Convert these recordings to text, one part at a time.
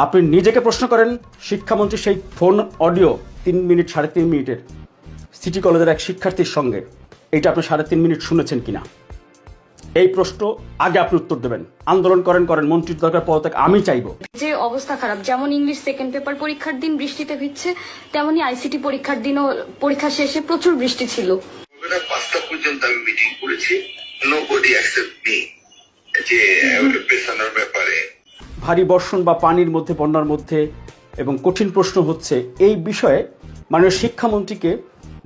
আপনি নিজেকে প্রশ্ন করেন, শিক্ষামন্ত্রী সেই ফোন অডিও 3 মিনিট 3.5 মিনিটের সিটি কলেজের এক শিক্ষার্থীর সঙ্গে, এইটা আপনি 3.5 মিনিট শুনেছেন কিনা? এই প্রশ্ন আগে আপনি উত্তর দেবেন। আন্দোলন করেন, মন্ত্রীর দরকার পদত্যাগ আমি চাইবো। যে অবস্থা খারাপ, যেমন ইংলিশ সেকেন্ড পেপার পরীক্ষার দিন বৃষ্টিতে ভিজছে, তেমনি আইসিটি পরীক্ষার দিনও পরীক্ষা শেষে প্রচুর বৃষ্টি ছিল। 5টা পর্যন্ত আমি মিটিং করেছি, নোবডি অ্যাকসেপ্ট মি যে পেছানোর ব্যাপারে। ভারী বর্ষণ বা পানির মধ্যে, বন্যার মধ্যে, এবং কঠিন প্রশ্ন হচ্ছে এই বিষয়ে মাননীয় শিক্ষামন্ত্রীকে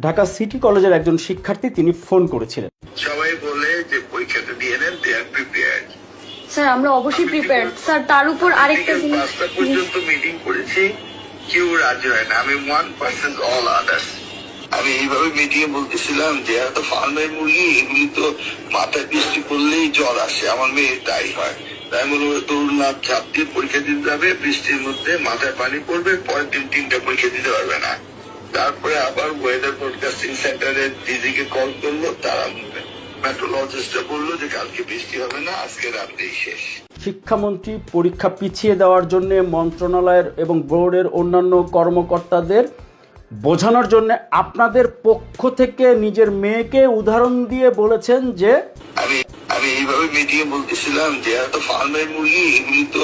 ঢাকা সিটি কলেজের একজন শিক্ষার্থী তিনি ফোন করেছিলেন। সবাই বলে যে পরীক্ষাটা দিয়ে নেন, দে আর প্রিপেয়ার্ড। স্যার আমরা অবশ্যই প্রিপেয়ার্ড স্যার। তার উপর আরেকটা জিনিস, 5টা পর্যন্ত মিটিং করেছি, কেউ রাজি হয় না। আমি 1% অল আদার্স। আমি এইভাবে মিটিং এ বলতেছিলাম যে এত ফার্মের মুরগি, এগুলি তো মাথায় বৃষ্টি পড়লেই জ্বর আসে, আমার মেয়ে তাই হয়। তাই বলবো দৌড়লাম, চাপ দিয়ে পরীক্ষা দিতে যাবে, বৃষ্টির মধ্যে মাথায় পানি পড়বে, পরের দিন 3টা পরীক্ষা দিতে পারবে না। তারপরে আবার ওয়েদার ব্রডকাস্টিং সেন্টারে দিদিকে কল করলো, তারা মেট্রোলজিস্টরা বললো যে কালকে বৃষ্টি হবে না, আজকে রাতেই শেষ। শিক্ষামন্ত্রী পরীক্ষা পিছিয়ে দেওয়ার জন্য মন্ত্রণালয়ের এবং বোর্ডের অন্যান্য কর্মকর্তাদের বোঝানোর জন্য আপনাদের পক্ষ থেকে নিজের মেয়েকে উদাহরণ দিয়ে বলেছেন যে আমি এইভাবে মিটিং এ বলতেছিলাম যে এত ফার্মের মুরগি, এগুলি তো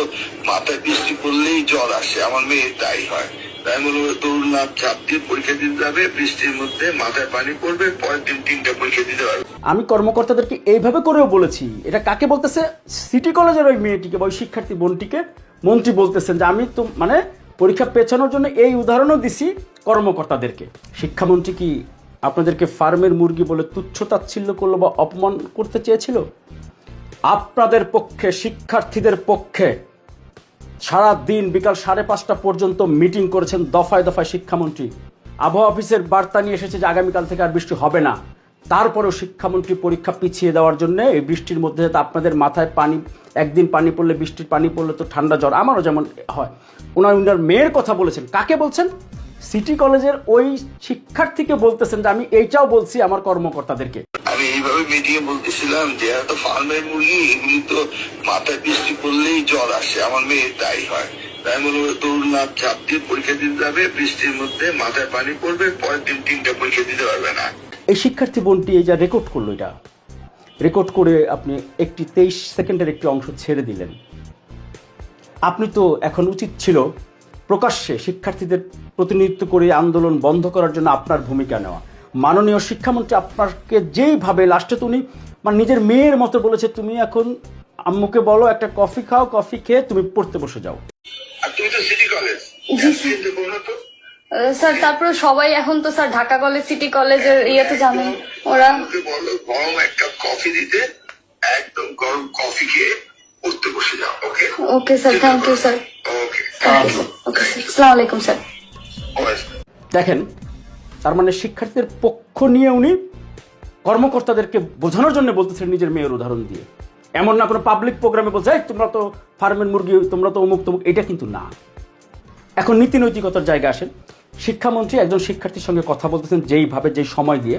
মাথায় বৃষ্টি পড়লেই জ্বর আসে, আমার মেয়ে তাই হয়। তাই বলবো দৌড়লাম, চাপ দিয়ে পরীক্ষা দিতে যাবে, বৃষ্টির মধ্যে মাথায় পানি পড়বে, পরের দিন 3টা পরীক্ষা দিতে পারবে। আমি কর্মকর্তাদেরকে এইভাবে করেও বলেছি। এটা কাকে বলতেছে? সিটি কলেজের ওই মেয়েটিকে বা ওই শিক্ষার্থী বোনটিকে মন্ত্রী বলতেছেন যে আমি তো মানে পরীক্ষা পেছানোর জন্য এই উদাহরণও দিছি কর্মকর্তাদেরকে। শিক্ষামন্ত্রী কি আপনাদেরকে ফার্মের মুরগি বলে তুচ্ছ-তাচ্ছিল্য করলো বা অপমান করতে চেয়েছিল? আপনাদের পক্ষে, শিক্ষার্থীদের পক্ষে সারা দিন বিকাল 5:30 পর্যন্ত মিটিং করেছেন দফায় দফায় শিক্ষামন্ত্রী। আবহাওয়া অফিসের বার্তা নিয়ে এসেছে যে আগামীকাল থেকে আর বৃষ্টি হবে না। তারপরেও শিক্ষামন্ত্রী পরীক্ষা পিছিয়ে দেওয়ার জন্য এই বৃষ্টির মধ্যে যাতে আপনাদের মাথায় পানি, একদিন পানি পড়লে, বৃষ্টির পানি পড়লে তো ঠান্ডা জ্বর আমারও যেমন হয়। ওনার মেয়ের কথা বলেছেন। কাকে বলছেন? সিটি কলেজের ওই শিক্ষার্থীকে বলতেছেন যে আমি এইটাও বলছি আমার কর্মকর্তাদেরকে। আমি এইভাবে মিটিং এ বলতেছিলাম যে এত ফার্মের মুরগি, এগুলি তো মাথায় বৃষ্টি পড়লেই জ্বর আসে, আমার মেয়ে তাই হয়। তাই বলবো দৌড়লাম, চাপ দিয়ে পরীক্ষা দিতে যাবে, বৃষ্টির মধ্যে মাথায় পানি পড়বে, পরের দিন 3টা পরীক্ষা দিতে পারবে না। এই শিক্ষার্থী বোনটি এই যা রেকর্ড করলো, এটা রেকর্ড করে আপনি একটি 23 সেকেন্ডের একটি অংশ ছেড়ে দিলেন। আপনি তো এখন উচিত ছিল প্রকাশ্যে শিক্ষার্থীদের প্রতিনিধিত্ব করে আন্দোলন বন্ধ করার জন্য আপনার ভূমিকা নেওয়া। মাননীয় শিক্ষামন্ত্রী আপনাকে যেইভাবে লাস্টে তো উনি মানে নিজের মেয়ের মতো বলেছে, তুমি এখন আম্মুকে বলো একটা কফি খাও, কফি খেয়ে তুমি পড়তে বসে যাও। আর তুমি তো সিটি কলেজ, চিন্তা করো না তো। স্যার তারপরে সবাই এখন তো স্যার ঢাকা কলেজ, সিটি কলেজের ইয়ে তো জানেন, ওরা বলো গরম এক কাপ কফি দিতে, একদম গরম কফি খেয়ে পড়তে বসে যাও। Okay okay sir, thank you sir. Okay okay sir, আসসালামু আলাইকুম স্যার। দেখেন, তার মানে শিক্ষার্থীদের পক্ষ নিয়ে উনি কর্মকর্তাদেরকে বোঝানোর জন্য বলতেছেন নিজের মেয়ের উদাহরণ দিয়ে। এমন না কোনো পাবলিক প্রোগ্রামে বলছে তোমরা তো ফার্মের মুরগি, তোমরা তো অমুক তমুক, এটা কিন্তু না। এখন নীতি নৈতিকতার জায়গা আসেন। শিক্ষামন্ত্রী একজন শিক্ষার্থীর সঙ্গে কথা বলতেছেন যেইভাবে, যেই সময় দিয়ে,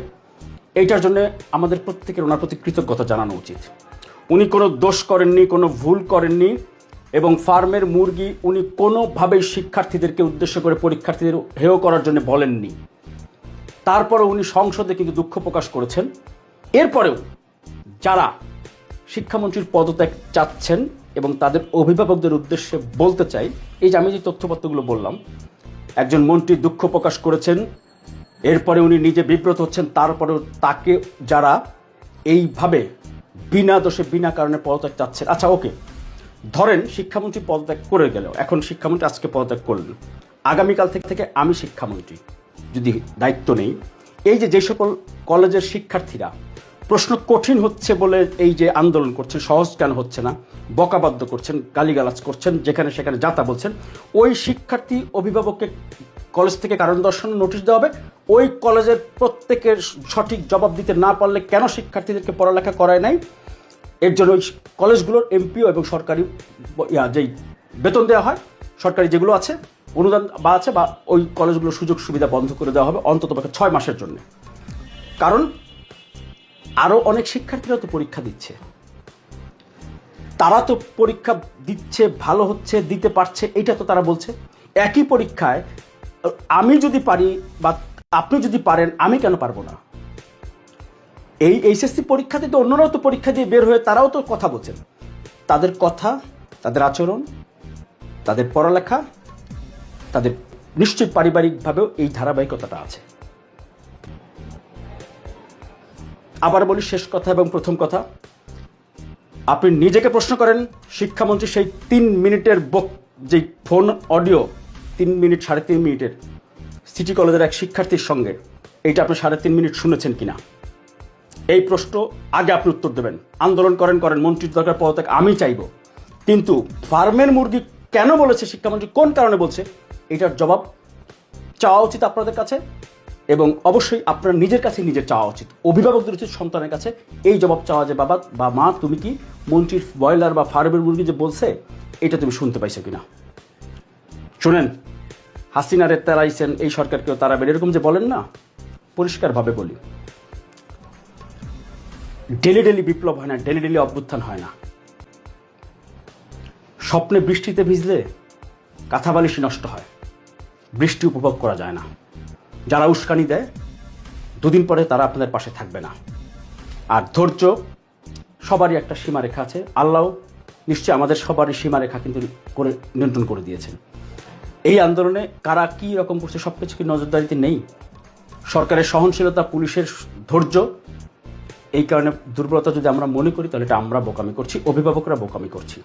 এইটার জন্য আমাদের প্রত্যেকের ওনার প্রতি কৃতজ্ঞতা জানানো উচিত। উনি কোনো দোষ করেননি, কোনো ভুল করেননি, এবং ফার্মের মুরগি উনি কোনোভাবেই শিক্ষার্থীদেরকে উদ্দেশ্য করে পরীক্ষার্থীদের হেয় করার জন্য বলেননি। তারপরে উনি সংসদে কিন্তু দুঃখ প্রকাশ করেছেন। এরপরেও যারা শিক্ষামন্ত্রীর পদত্যাগ চাচ্ছেন এবং তাদের অভিভাবকদের উদ্দেশ্যে বলতে চাই, এই যে আমি যে তথ্যপত্রগুলো বললাম, একজন মন্ত্রী দুঃখ প্রকাশ করেছেন, এরপরে উনি নিজে বিব্রত হচ্ছেন, তারপরেও তাকে যারা এইভাবে বিনা দোষে বিনা কারণে পদত্যাগ চাচ্ছেন, আচ্ছা ওকে, ধরেন শিক্ষামন্ত্রী পদত্যাগ করে গেল, এখন শিক্ষামন্ত্রী আজকে পদত্যাগ করলেন, আগামীকাল থেকে আমি শিক্ষামন্ত্রী যদি দায়িত্ব নেই, এই যে সকল কলেজের শিক্ষার্থীরা প্রশ্ন কঠিন হচ্ছে বলে এই যে আন্দোলন করছেন, সহজ কেন হচ্ছে না, বকাবাদ্য করছেন, গালিগালাজ করছেন, যেখানে সেখানে যাতা বলছেন, ওই শিক্ষার্থী অভিভাবককে কলেজ থেকে কারণ দর্শানোর নোটিশ দেওয়া হবে। ওই কলেজের প্রত্যেকের সঠিক জবাব দিতে না পারলে কেন শিক্ষার্থীদেরকে পড়ালেখা করায় নাই, এর জন্য ওই কলেজগুলোর এমপিও এবং সরকারি যেই বেতন দেওয়া হয়, সরকারি যেগুলো আছে অনুদান বা আছে, বা ওই কলেজগুলোর সুযোগ সুবিধা বন্ধ করে দেওয়া হবে অন্তত 6 মাসের জন্য। কারণ আরও অনেক শিক্ষার্থীরা তো পরীক্ষা দিচ্ছে। তারা তো পরীক্ষা দিচ্ছে, ভালো হচ্ছে, দিতে পারছে, এটা তো তারা বলছে। একই পরীক্ষায় আমি যদি পারি বা আপনি যদি পারেন, আমি কেন পারবো না? এই এইচএসসি পরীক্ষাতে তো অন্যরাও তো পরীক্ষা দিয়ে বের হয়ে তারাও তো কথা বলছেন। তাদের কথা, তাদের আচরণ, তাদের পড়ালেখা, তাদের নিশ্চয়ই পারিবারিকভাবেও এই ধারাবাহিকতাটা আছে। আবার বলি শেষ কথা এবং প্রথম কথা, আপনি নিজেকে প্রশ্ন করেন, শিক্ষামন্ত্রী সেই 3 মিনিটের যে ফোন অডিও 3 মিনিট 3.5 মিনিটের সিটি কলেজের এক শিক্ষার্থীর সঙ্গে, এইটা আপনি 3.5 মিনিট শুনেছেন কিনা? এই প্রশ্ন আগে আপনি উত্তর দেবেন। আন্দোলন করেন, মন্ত্রীর দরকার পদত্যাগ আমি চাইব, কিন্তু ফার্মের মুরগি কেন বলেছে শিক্ষামন্ত্রী, কোন কারণে বলছে, এটার জবাব চাওয়া উচিত আপনাদের কাছে। এবং অবশ্যই আপনার নিজের কাছে নিজের চাওয়া উচিত, অভিভাবকদের উচিত সন্তানের কাছে এই জবাব চাওয়া যে বাবা বা মা, তুমি কি মন্ত্রীর ব্রয়লার বা ফার্মের মুরগি যে বলছে এটা তুমি শুনতে পাইছো কিনা? শুনেন, হাসিনারে তাড়াইছেন, এই সরকারকেও তাড়াবেন, এরকম যে বলেন না, পরিষ্কারভাবে বলি, ডেলি বিপ্লব হয় না, ডেলি অভ্যুত্থান হয় না। স্বপ্নে বৃষ্টিতে ভিজলে কাঁথা বালিশ নষ্ট হয়, বৃষ্টি উপভোগ করা যায় না। যারা উস্কানি দেয় 2 দিন পরে তারা আপনাদের পাশে থাকবে না। আর ধৈর্য, সবারই একটা সীমারেখা আছে। আল্লাহ নিশ্চয়ই আমাদের সবারই সীমারেখা কিন্তু নিয়ন্ত্রণ করে দিয়েছেন। এই আন্দোলনে কারা কী রকম করছে সব কিছু কি নজরদারিতে নেই? সরকারের সহনশীলতা, পুলিশের ধৈর্য, এই কারণে দুর্বলতা যদি আমরা মনে করি তাহলে এটা আমরা বোকামি করছি, অভিভাবকরা বোকামি করছি।